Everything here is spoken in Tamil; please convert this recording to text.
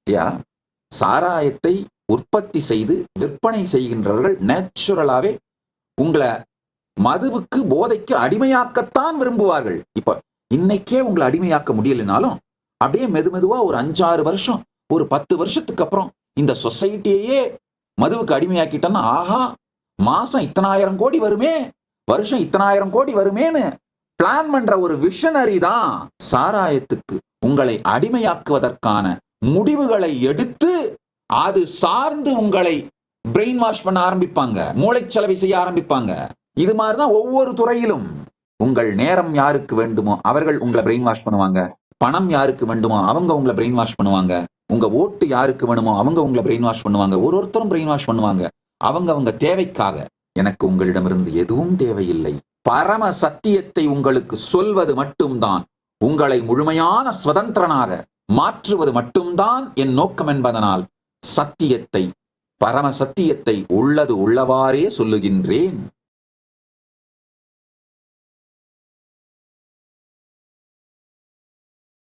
ஐயா, சாராயத்தை உற்பத்தி செய்து விற்பனை செய்கின்றவர்கள் நேச்சுரலாவே உங்களை மதுவுக்கு போதைக்கு அடிமையாக்கத்தான் விரும்புவார்கள். இப்ப இன்னைக்கே உங்களை அடிமையாக்க முடியலனாலும் அப்படியே மெதுவா ஒரு 5-6 வருஷம், ஒரு 10 வருஷத்துக்கு அப்புறம் இந்த சொசைட்டியே மதுவுக்கு அடிமையாக்கிட்டோம்னா, ஆஹா மாசம் இத்தனாயிரம் கோடி வருமே, வருஷம் இத்தனாயிரம் கோடி வருமேன்னு பிளான் பண்ற ஒரு விஷனரி தான் சாராயத்துக்கு உங்களை அடிமையாக்குவதற்கான முடிவுகளை எடுத்து அது சார்ந்து உங்களை பிரெயின் வாஷ் பண்ண ஆரம்பிப்பாங்க, மூளைச்சலவை செய்ய ஆரம்பிப்பாங்க. இது மாதிரிதான் ஒவ்வொரு துறையிலும். உங்கள் நேரம் யாருக்கு வேண்டுமோ அவர்கள் உங்களை பிரெயின் வாஷ் பண்ணுவாங்க, பணம் யாருக்கு வேண்டுமோ அவங்க உங்களை பிரெயின் வாஷ் பண்ணுவாங்க, உங்க ஓட்டு யாருக்கு வேணுமோ அவங்க உங்களை பிரெயின் வாஷ் பண்ணுவாங்க. ஒருத்தரும் பிரெயின் வாஷ் பண்ணுவாங்க அவங்க தேவைக்காக. எனக்கு உங்களிடமிருந்து எதுவும் தேவையில்லை. பரம சத்தியத்தை உங்களுக்கு சொல்வது மட்டும்தான், உங்களை முழுமையான சுதந்திரனாக மாற்றுவது மட்டும்தான் என் நோக்கம் என்பதனால் சத்தியத்தை, பரம சத்தியத்தை உள்ளது உள்ளவாறே சொல்லுகின்றேன்.